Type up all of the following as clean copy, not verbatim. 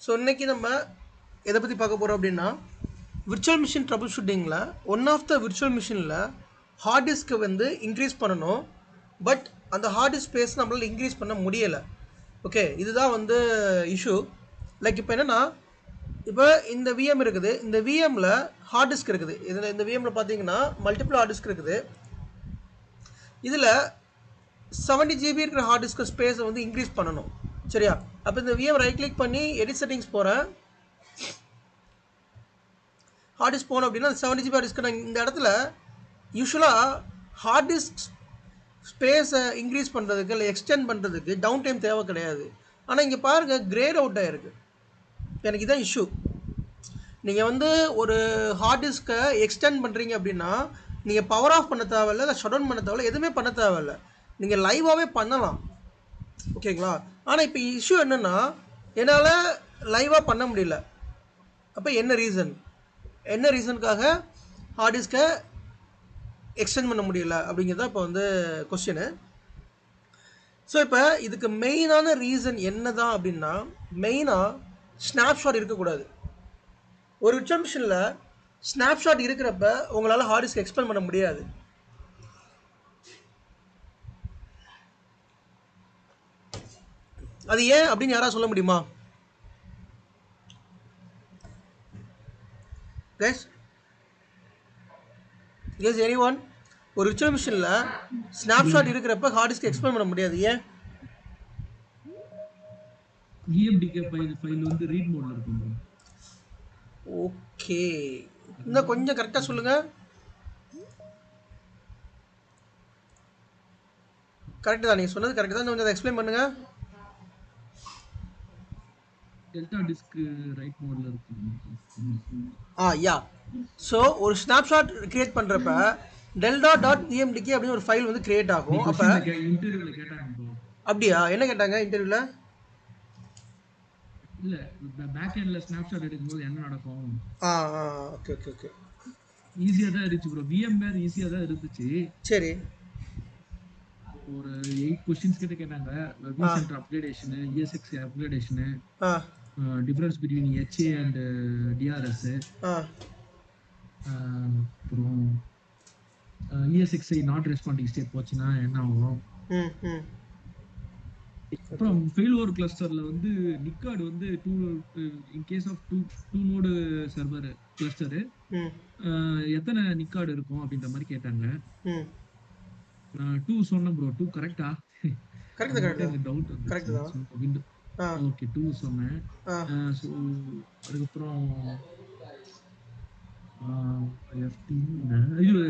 So இன்றைக்கி நம்ம எதை பற்றி பார்க்க போகிறோம் அப்படின்னா விர்ச்சுவல் மிஷின் ட்ரபிள் ஷூட்டிங்கில் ஒன் ஆஃப் த விர்ச்சுவல் மிஷினில் ஹார்ட் டிஸ்க்கை வந்து இன்க்ரீஸ் பண்ணணும். பட் அந்த ஹார்ட் டிஸ்க் ஸ்பேஸ் நம்மளால் இன்க்ரீஸ் பண்ண முடியலை. ஓகே, இதுதான் வந்து இஷ்யூ. லைக் இப்போ என்னென்னா, இப்போ இந்த விஎம் இருக்குது, இந்த விஎம்மில் ஹார்ட் டிஸ்க் இருக்குது. இதில் இந்த விஎம்மில் பார்த்தீங்கன்னா மல்டிபிள் ஹார்ட் டிஸ்க் இருக்குது. இதில் 70 GB இருக்கிற ஹார்ட் டிஸ்க் ஸ்பேஸை வந்து இன்க்ரீஸ் பண்ணணும். சரியா? அப்போ இந்த விஎம் ரைட் கிளிக் பண்ணி எடிட் செட்டிங்ஸ் போகிறேன். ஹார்ட் டிஸ்க் போனோம் அப்படின்னா 70 GB ஹார்ட் டிஸ்க் நான் இந்த இடத்துல யூஸ்வலாக ஹார்ட் டிஸ்க் ஸ்பேஸை இன்க்ரீஸ் பண்ணுறதுக்கு இல்லை எக்ஸ்டெண்ட் பண்ணுறதுக்கு டவுன் டைம் தேவை கிடையாது. ஆனால் இங்கே பாருங்கள், கிரேட் அவுட் ஆகிருக்கு. எனக்கு இதான் இஷ்யூ. நீங்கள் வந்து ஒரு ஹார்ட் டிஸ்க்கை எக்ஸ்டெண்ட் பண்ணுறீங்க அப்படின்னா நீங்கள் பவர் ஆஃப் பண்ண தேவையில்லை, இல்லை ஷட் டவுன் பண்ண தேவையில்லை, எதுவுமே பண்ண தேவையில்லை. நீங்கள் லைவாகவே பண்ணலாம். ஓகேங்களா? ஆனால் இப்போ இஷ்யூ என்னென்னா, என்னால் லைவாக பண்ண முடியல. அப்போ என்ன ரீசனுக்காக ஹார்ட் டிஸ்க்கை எக்ஸ்டெண்ட் பண்ண முடியல அப்படிங்கிறத இப்போ வந்து கொஸ்டினு. ஸோ இப்போ இதுக்கு மெயினான ரீசன் என்ன தான் அப்படின்னா, மெயினாக ஸ்னாப்ஷாட் இருக்கக்கூடாது. ஒரு விர்ச்சுவல் மிஷினில் ஸ்னாப்ஷாட் இருக்கிறப்ப உங்களால் ஹார்ட் டிஸ்க் எக்ஸ்பேண்ட் பண்ண முடியாது. அது ஏன் அப்படின்னு யாராவது சொல்ல முடியுமா? Guys, anyone? ஒரு விர்ச்சுவல் மிஷினில் ஸ்னாப்ஷாட் இருக்கிறப்ப ஹார்ட் டிஸ்க் எக்ஸ்பேண்ட் பண்ண முடியாது. ஏன்? EMDK ஃபைல் வந்து ரீட் மோட்ல இருக்கும். ஓகே, இன்னும் கொஞ்சம் கரெக்டாக சொல்லுங்கள். கரெக்டு தான், நீங்கள் சொன்னது கரெக்டு தான். கொஞ்சம் அதை எக்ஸ்பிளைன் பண்ணுங்கள். டெல்டா டிஸ்க் ரைட் மோட்ல இருக்கும். யா. ஸோ ஒரு ஸ்னாப்ஷாட் கிரியேட் பண்ணுறப்ப delta.emdk அப்படின்னு ஒரு ஃபைல் வந்து கிரியேட் ஆகும். அப்போ இன்டர்வியூல கேட்டாங்க ப்ரோ. அப்படியா? என்ன கேட்டாங்க இன்டர்வியூவில்? இல்ல, பேக் எண்ட்ல ஸ்னாப்ஷாட் எடுக்கும்போது என்ன நடக்கும்? Okay okay okay. ஈஸியா தான் இருந்துச்சு ப்ரோ. VMware ஈஸியா தான் இருந்துச்சு. சரி. ஒரு 8 क्वेश्चंस கிட்ட கேட்டாங்க. vCenter upgradation, ESX upgradation, difference between HA and DRS, அப்புறம் ESXi நாட் ரெஸ்பாண்டிங் ஸ்டேட் போச்சுன்னா என்ன ஆகும்? அப்புறம் ஃபெயில்ஓவர் கிளஸ்டர்ல வந்து நிக்கார்டு வந்து in case of two node server cluster எத்தனை நிக்கார்டு இருக்கும் அப்படின்ற மாதிரி கேட்டாங்க. 2 சொன்னேன் ப்ரோ. 2 கரெக்ட்டா? கரெக்ட் டவுட் தான். ஓகே, 2 சொன்னேன். ஸோ அதுக்கப்புறம் இது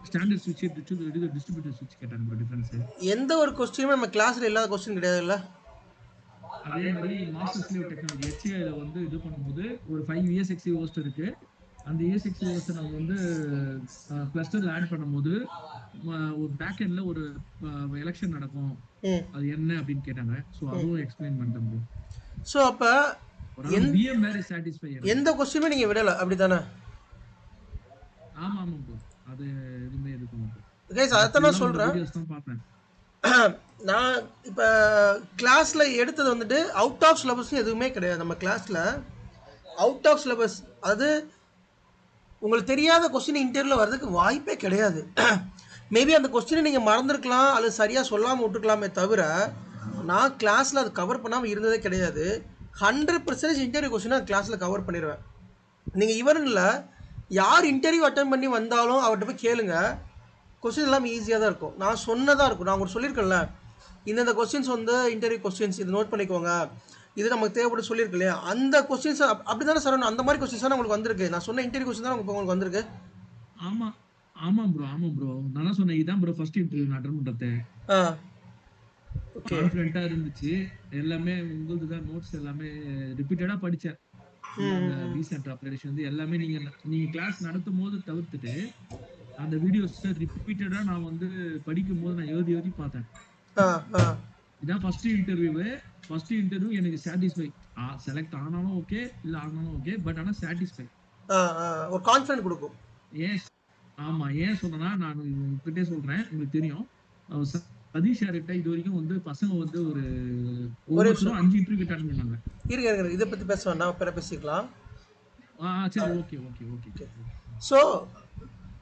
ஸ்டாண்டர்ட் ஸ்விட்ச், டிஸ்ட்ரிபியூட்டர் ஸ்விட்ச் கேட்டாங்க ப்ரோ. டிஃபரன்ஸ் எந்த ஒரு கொஸ்டினுமே நம்ம கிளாஸ்ல இல்லாத கொஸ்டின் கிடையாதுல்ல. அதே மாதிரி மாஸ்டர் ஸ்லேவ் டெக்னாலஜி HCIல வந்து இது பண்ணும்போது ஒரு 5 ESXi ஹோஸ்ட் இருக்கு. அந்த ESXi ஹோஸ்ட் நம்ம வந்து கிளஸ்டர்ல ஆட் பண்ணும்போது ஒரு பேக் எண்ட்ல ஒரு எலெக்ஷன் நடக்கும். அது என்ன அப்படின்னு கேட்டாங்க. ஸோ அதுவும் எக்ஸ்பிளைன் பண்ணிட்டேன் ப்ரோ. ஸோ அப்போ VMware சாட்டிஸ்ஃபை எந்த கொஸ்டினுமே நீங்கள் விடலை, அப்படி தானே? ஆமாம் ப்ரோ. அது எதுவுமே இருக்கும் கைஸ், அதான் நான் சொல்கிறேன். நான் இப்போ கிளாஸில் எடுத்தது வந்துட்டு அவுட் ஆஃப் சிலபஸ் எதுவுமே கிடையாது. நம்ம கிளாஸில் அவுட் ஆஃப் சிலபஸ், அது உங்களுக்கு தெரியாத கொஸ்டின் இன்டர்வியூவில் வர்றதுக்கு வாய்ப்பே கிடையாது. மேபி அந்த கொஸ்டினை நீங்கள் மறந்துருக்கலாம் அல்லது சரியாக சொல்லாமல் விட்டுருக்கலாமே தவிர, நான் கிளாஸில் அது கவர் பண்ணாமல் இருந்ததே கிடையாது. 100% இன்டர்வியூ கொஸ்டினை கிளாஸில் கவர் பண்ணிடுவேன். நீங்கள் இவரில் யார் இன்டர்வியூ அட்டன் பண்ணி வந்தாலும் அவர்கிட்ட போய் கேளுங்க, கொஸ்டின் எல்லாமே ஈஸியாக தான் இருக்கும். நான் சொன்னதாக இருக்கும். நான் உங்களுக்கு சொல்லியிருக்கேன்ல, இந்தந்த கொஸ்டின்ஸ் வந்து இன்டர்வியூ கொஸ்டின்ஸ், இது நோட் பண்ணிக்கோங்க, இது நமக்கு தேவைப்பட்டு சொல்லியிருக்கு இல்லையா? அந்த கொஸ்டின்ஸ் அப்படி தானே சார், அந்த மாதிரி கொஸ்டின்ஸ் தான் உங்களுக்கு வந்திருக்கு. நான் சொன்ன இன்டர்வியூ கொஸ்டின் தான் உங்களுக்கு வந்திருக்கு. ஆமாம் ப்ரோ. நான் சொன்னேன் இதான் ப்ரோ ஃபர்ஸ்ட் இன்டர்வியூ நான் அட்டெண்ட் பண்றது. ஓகே, கான்ஃபிடென்ட்டா இருந்துச்சு. எல்லாமே உங்களுக்கு தான் நோட்ஸ் எல்லாமே ரிப்பீட்டடா படிச்சேன். vCenter அப்கிரேடேஷன் வந்து எல்லாமே நீங்க கிளாஸ் நடத்தும் போது தவிர்த்துட்டு அந்த வீடியோஸ் ரிப்பீட்டடா நான் வந்து படிக்கும் போது நான் எழுதி பார்த்தேன். இதான் ஃபர்ஸ்ட் இன்டர்வியூ எனக்கு சாட்டிஸ்ஃபை. செலக்ட் ஆனாலும் ஓகே, இல்ல ஆனாலும் ஓகே, பட் ஆனா சாட்டிஸ்ஃபை, ஒரு கான்ஃபிடன்ட் கொடுக்கும். ஏன்? ஆமா, ஏன் சொன்னா நான் உங்ககிட்ட சொல்றேன், உங்களுக்கு தெரியும். சதீஷ் சார்கிட்ட இது வரைக்கும் வந்து பசங்க வந்து ஒரு ஒரு ஒவ்வொருத்தரும் நிமிஷம் 5 இன்டர்வியூ அட்டெண்ட் பண்ணாங்க. இருங்க இதை பற்றி பேச வேண்டாம், பிற பேசிக்கலாம். சரி, okay okay okay. So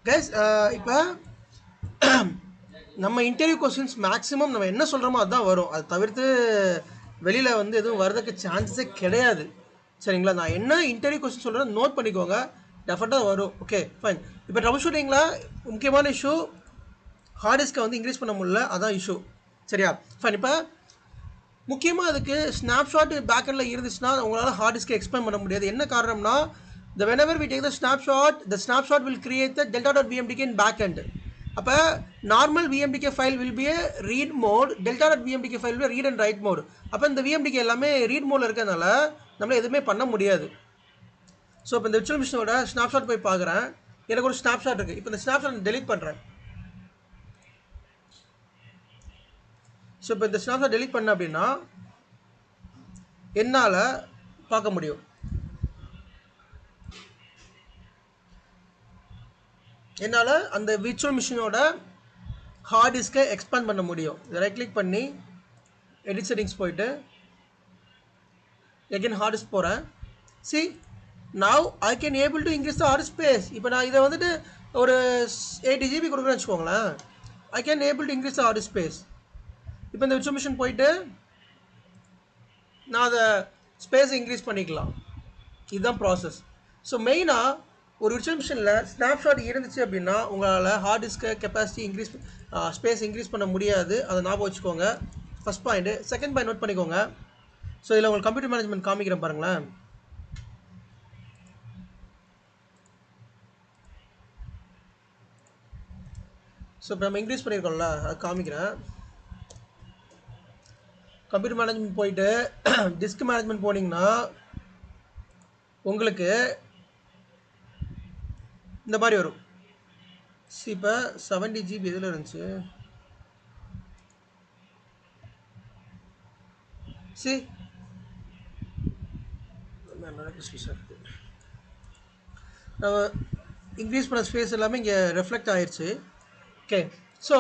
guys, இப்போ நம்ம இன்டர்வியூ கொஸ்டின்ஸ் மேக்ஸிமம் நம்ம என்ன சொல்கிறோமோ அதுதான் வரும். அது தவிர்த்து வெளியில் வந்து எதுவும் வர்றதுக்கு சான்சஸே கிடையாது. சரிங்களா? நான் என்ன இன்டர்வியூ கொஸ்டின் சொல்கிறேன் நோட் பண்ணிக்கோங்க, டெஃபினட்டாக வரும். Okay fine. இப்போ ட்ரபிள் ஷூட்டிங்கில் முக்கியமான இஷ்யூ ஹார்ட் டிஸ்கை வந்து இன்க்ரீஸ் பண்ண முடியல, அதான் இஷ்யூ. சரியா? ஃபைன். இப்போ முக்கியமாக அதுக்கு ஸ்னாப்ஷாட் பேக்கெண்டில் இருந்துச்சுன்னா உங்களால் ஹார்ட் டிஸ்கை எக்ஸ்பேண்ட் பண்ண முடியாது. என்ன காரணம்னா, whenever we take the snapshot will create the delta.vmdk in backend. அப்போ normal vmdk file will be a read mode, delta.vmdk file will be a read and write mode. அப்போ இந்த vmdk எல்லாமே read மோடில் இருக்கிறதுனால நம்மளால் எதுவுமே பண்ண முடியாது. ஸோ இப்போ இந்த விர்ச்சுவல் மிஷினோட ஸ்னாப்ஷாட் போய் பார்க்குறேன், எனக்கு ஒரு ஸ்னாப்ஷாட் இருக்குது. இப்போ இந்த ஸ்னாப்ஷாட் டெலீட் பண்ணுறேன். ஸோ இப்போ இந்த ஸ்னாப்ஷாட் டெலீட் பண்ண அப்படின்னா என்னால் பார்க்க முடியும். என்னால் அந்த விர்ச்சுவல் மிஷினோட ஹார்ட் டிஸ்கை எக்ஸ்பேண்ட் பண்ண முடியும். இதை ரைட் கிளிக் பண்ணி எடிட் செட்டிங்ஸ் போயிட்டு எகைன் ஹார்ட் டிஸ்க் போகிறேன். See now I can able to increase the hard space. இப்போ நான் இதை வந்துட்டு ஒரு 80 GB கொடுக்குறேன்னு வச்சுக்கோங்களேன், I can able to increase the hard space. இப்போ இந்த விர்ச்சுவல் மிஷின் போயிட்டு நான் அதை ஸ்பேஸை இன்க்ரீஸ் பண்ணிக்கலாம். இதுதான் ப்ராசஸ். ஸோ மெயினாக ஒரு விர்ச்சுவல் மிஷினில் ஸ்னாப்ஷாட் இருந்துச்சு அப்படின்னா உங்களால் ஹார்ட் டிஸ்கை கெப்பாசிட்டி இன்க்ரீஸ் ஸ்பேஸ் இன்க்ரீஸ் பண்ண முடியாது. அதை ஞாபகம் வச்சுக்கோங்க. First point. Second point note பண்ணிக்கோங்க. ஸோ இதில் உங்களுக்கு கம்ப்யூட்டர் மேனேஜ்மெண்ட் காமிக்கிறேன் பாருங்களேன். ஸோ இப்போ நம்ம இன்க்ரீஸ் பண்ணியிருக்கோம்ல, அது காமிக்கிறேன். கம்ப்யூட்டர் மேனேஜ்மெண்ட் போயிட்டு டிஸ்க் மேனேஜ்மெண்ட் போனீங்கன்னா உங்களுக்கு இந்த மாதிரி வரும். இப்போ 70 GB இதில் இருந்துச்சு. சி நம்ம இன்க்ரீஸ் பண்ண ஸ்பேஸ் எல்லாமே இங்கே ரெஃப்ளெக்ட் ஆயிடுச்சு. ஓகே. ஸோ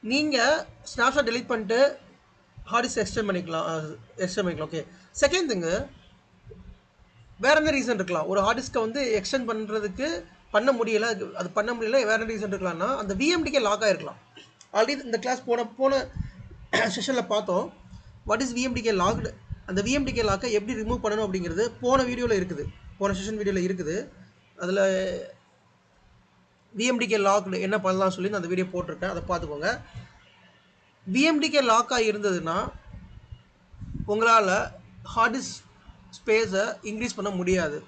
நீங்கள் ஸ்னாப்ஷாட் டெலீட் பண்ணிட்டு ஹார்ட் டிஸ்க் எக்ஸ்டெண்ட் பண்ணிக்கலாம். ஓகே. செகண்ட் திங்கு, வேறு என்ன ரீசன் இருக்கலாம் ஒரு ஹார்ட் டிஸ்க்கை வந்து எக்ஸ்டெண்ட் பண்ணுறதுக்கு பண்ண முடியல, அது பண்ண முடியல, வேறு என்ன ரீசன் இருக்கலாம்னா அந்த விஎம்டிக்கே லாக் ஆகிருக்கலாம். ஆல்ரெடி இந்த கிளாஸ் போன செஷனில் பார்த்தோம். வாட் இஸ் விஎம்டிகே லாக்டு, அந்த விஎம்டிகே லாக்கை எப்படி ரிமூவ் பண்ணணும் அப்படிங்கிறது போன வீடியோவில் இருக்குது, போன செஷன் வீடியோவில் இருக்குது. அதில் விஎம்டிகே லாக்டு என்ன பண்ணலாம் சொல்லி நான் அந்த வீடியோ போட்டிருக்கேன், அதை பார்த்துக்கோங்க. விஎம்டிகே லாக்காக இருந்ததுன்னா உங்களால் ஹார்ட் டிஸ்க் ஸ்பேஸை இன்க்ரீஸ் பண்ண முடியாது.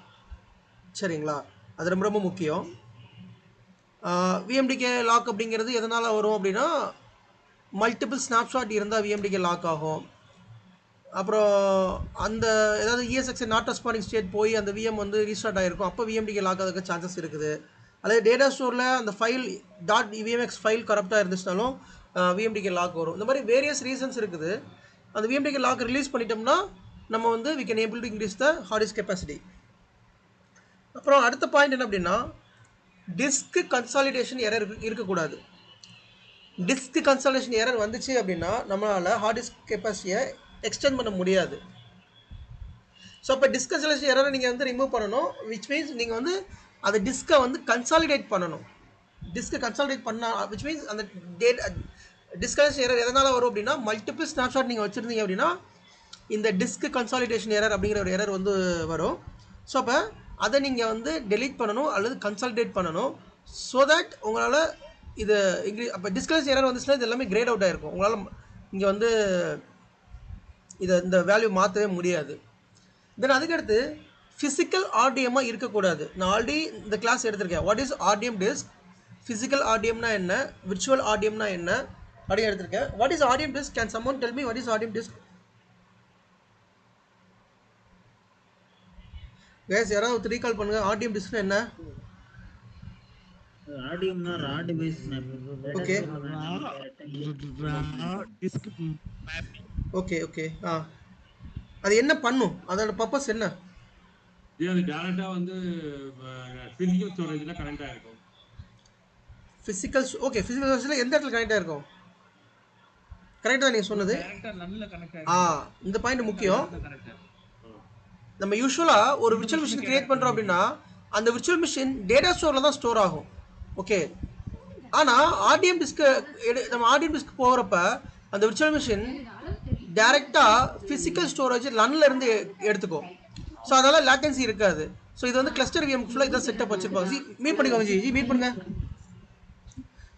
சரிங்களா? அது ரொம்ப ரொம்ப முக்கியம். விஎம்டிகே லாக் அப்படிங்கிறது எதனால் வரும் அப்படின்னா, மல்டிபிள் ஸ்னாப்ஷாட் இருந்தால் விஎம்டிகே லாக் ஆகும். அப்புறம் அந்த ஏதாவது இஎஸ்எக்ஸ் நாட் ரெஸ்பாண்டிங் ஸ்டேட் போய் அந்த விஎம் வந்து ரீஸ்டார்ட் ஆகிருக்கும், அப்போ விஎம்டிகே லாக் ஆகிறதுக்கு சான்சஸ் இருக்குது. அல்லது டேட்டா ஸ்டோரில் அந்த ஃபைல் .vmx ஃபைல் கரப்டாக இருந்துச்சுனாலும் விஎம்டிகே லாக் வரும். இந்த மாதிரி வேரியஸ் ரீசன்ஸ் இருக்குது. அந்த விஎம்டிகே லாக் ரிலீஸ் பண்ணிட்டோம்னா நம்ம வந்து we can able to increase the hard disk capacity. அப்புறம் அடுத்த பாயிண்ட் என்ன அப்படின்னா, டிஸ்க் கன்சாலிடேஷன் எரர் இருக்கக்கூடாது. டிஸ்க் கன்சாலிடேஷன் எரர் வந்துச்சு அப்படின்னா நம்மளால் ஹார்ட் டிஸ்க் கெப்பாசிட்டியை எக்ஸ்டெண்ட் பண்ண முடியாது. ஸோ அப்போ டிஸ்க் கன்சாலிடேஷன் எரரை நீங்கள் வந்து ரிமூவ் பண்ணணும், விச் மீன்ஸ் நீங்கள் வந்து அந்த டிஸ்கை வந்து கன்சாலிடேட் பண்ணணும். டிஸ்கை கன்சாலிடேட் பண்ணால் விச் மீன்ஸ் அந்த டிஸ்க் கன்சாலிடேஷன் எரர் எதனால் வரும் அப்படின்னா, மல்டிபிள் ஸ்னாப்ஷாட் நீங்கள் வச்சுருந்தீங்க அப்படின்னா இந்த டிஸ்க் கன்சாலிடேஷன் எரர் அப்படிங்கிற ஒரு எரர் வந்து வரும். ஸோ அப்போ அதை நீங்கள் வந்து டெலீட் பண்ணணும் அல்லது கன்சாலிடேட் பண்ணணும். ஸோ தட் உங்களால் இது அப்போ டிஸ்க் எரர் வந்துச்சுன்னா இது எல்லாமே கிரேட் அவுட் ஆகிருக்கும். உங்களால் இங்கே வந்து இதை இந்த வேல்யூ மாற்றவே முடியாது. தென் அதுக்கடுத்து ஃபிசிக்கல் ஆர்டிஎம்மாக இருக்கக்கூடாது. நான் ஆல்ரெடி இந்த கிளாஸ் எடுத்திருக்கேன். What is RDM disk, physical ஆர்டிஎம்னா என்ன, விர்ச்சுவல் ஆர்டிஎம்னா என்ன அப்படின்னு எடுத்திருக்கேன். What is RDM disk? Can someone tell me what is RDM disk? Guys யாராவது ரீகால் பண்ணுங்க. ஆர்டிஎம் டிஸ்க் என்ன? ஆர்டிஎம்னா raw device mapping. Okay okay okay. அது என்ன பண்ணும், அதோட பர்பஸ் என்ன? அது டைரக்டா வந்து பிசிக்கல் ஸ்டோரேஜ்ல கனெக்ட் ஆயிருக்கும். ஃபிசிக்கல் ஓகே, ஃபிசிக்கல் ஸ்டோரேஜ்ல எந்த இடத்துல கனெக்ட் ஆயிருக்கும்? கரெக்டாக நீங்கள் சொன்னது. கேரக்டர் நல்ல கனெக்ட் இந்த பாயிண்ட் முக்கியம். கரெக்ட். நம்ம யூஸ்வலாக ஒரு விர்ச்சுவல் மிஷின் கிரியேட் பண்ணுறோம் அப்படின்னா அந்த விர்ச்சுவல் மிஷின் டேட்டா ஸ்டோரில் தான் ஸ்டோர் ஆகும். ஓகே, ஆனால் ஆர்டிஎம் டிஸ்க்கு நம்ம ஆர்டிஎம் டிஸ்க் போகிறப்ப அந்த விர்ச்சுவல் மிஷின் டேரெக்டாக ஃபிசிக்கல் ஸ்டோரேஜ் லன்லேருந்து எடுத்துக்கும். ஸோ அதனால் லேட்டன்சி இருக்காது. ஸோ இது வந்து கிளஸ்டர் விஎம் ஃபுல்லாக இதான் செட்டப் வச்சுருப்பாங்க. மீட் பண்ணிக்கோங்க ஜி மீட் பண்ணுங்க.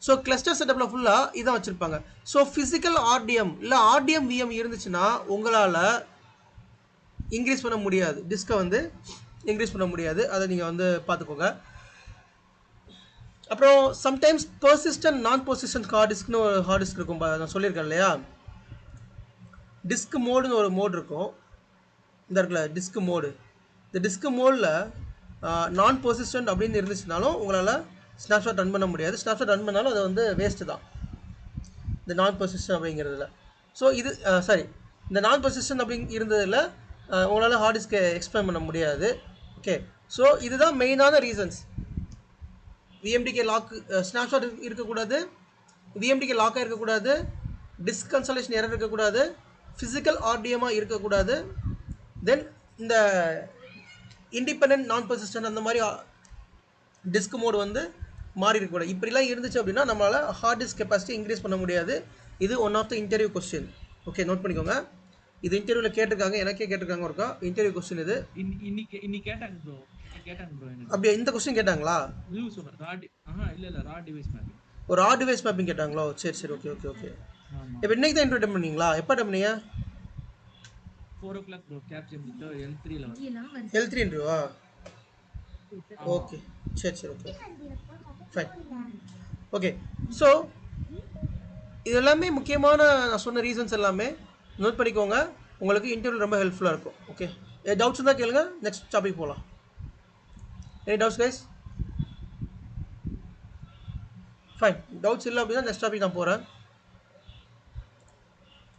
ஸோ கிளஸ்டர் செட்டப்பில் ஃபுல்லாக இதான் வச்சுருப்பாங்க. ஸோ ஃபிசிக்கல் ஆர்டிஎம் இல்லை ஆர்டிஎம் விஎம் இருந்துச்சுன்னா உங்களால் இன்க்ரீஸ் பண்ண முடியாது, டிஸ்கை வந்து இன்க்ரீஸ் பண்ண முடியாது. அதை நீங்கள் வந்து பார்த்துக்கோங்க. அப்புறம் சம்டைம்ஸ் பர்சிஸ்டன்ட் நான் பர்சிஸ்டன்ட் ஹார்ட் டிஸ்க்னு ஒரு ஹார்ட் டிஸ்க் இருக்கும். நான் சொல்லியிருக்கேன் இல்லையா, டிஸ்க் மோடுன்னு ஒரு மோடு இருக்கும். இந்த இருக்குல்ல டிஸ்க் மோடு, இந்த டிஸ்க் மோடில் நான் பர்சிஸ்டன்ட் அப்படின்னு இருந்துச்சுனாலும் உங்களால் ஸ்னாப்ஷாட் ரன் பண்ண முடியாது. ஸ்னாப்ஷாட் ரன் பண்ணாலும் அது வந்து வேஸ்ட்டு தான் இந்த நான் பர்சிஸ்டன்ட் அப்படிங்கிறதுல. ஸோ இது இந்த நான் பர்சிஸ்டன்ட் அப்படிங்க இருந்ததில் உங்களால் ஹார்ட் டிஸ்கை எக்ஸ்பேண்ட் பண்ண முடியாது. ஓகே, ஸோ இதுதான் மெயினான ரீசன்ஸ். விஎம்டிகே லாக் ஸ்னாப்ஷாட் இருக்கக்கூடாது, விஎம்டிகே லாக்காக இருக்கக்கூடாது, டிஸ்க் கன்சலேஷன் எரர் இருக்கக்கூடாது, ஃபிசிக்கல் ஆர்டிஎம்மாக இருக்கக்கூடாது, தென் இந்த இண்டிபெண்ட் நான் பர்சிஸ்டன்ட் அந்த மாதிரி டிஸ்க் மோடு வந்து மாறி இருக்கக்கூடாது. இப்படிலாம் இருந்துச்சு அப்படின்னா நம்மளால் ஹார்ட் டிஸ்க் கெப்பாசிட்டி இன்க்ரீஸ் பண்ண முடியாது. இது one of the interview question. Okay, note பண்ணிக்கோங்க. இது இன்டர்வியூவில் கேட்டிருக்காங்க, எனக்கே கேட்டிருக்காங்க ஒருக்கா இன்டர்வியூ கொஸ்டின் இது. இன்னைக்கு கேட்டாங்க ப்ரோ அப்படியே இந்த கொஸ்டின் கேட்டாங்களா? இல்ல ரா டிவைஸ் மேப்பிங். ஒரு ரா டிவைஸ் மேப்பிங் கேட்டாங்களோ? சரி சரி, ஓகே ஓகே ஓகே. இப்போ இன்னைக்கு தான் இன்டர்வியூ அட்டெண்ட் பண்ணீங்களா? எப்போ அட்டெண்ட் பண்ணீங்க? 4 o'clock ப்ரோ. கேப்சர் பண்ணிட்டு L3 ல வந்து L3 இன்டர்வியூவா? ஓகே சரி சரி, ஓகே ஃபைன். ஓகே, ஸோ இது எல்லாமே முக்கியமான நான் சொன்ன ரீசன்ஸ் எல்லாமே நோட் பண்ணிக்கோங்க. உங்களுக்கு இன்டர்வியூ ரொம்ப ஹெல்ப்ஃபுல்லாக இருக்கும். ஓகே, டவுட்ஸ் இருந்தால் கேளுங்க. நெக்ஸ்ட் டாபிக் போகலாம். Any doubts guys? Fine, doubts இல்லை அப்படின்னா நெக்ஸ்ட் டாபிக் நான் போகிறேன்.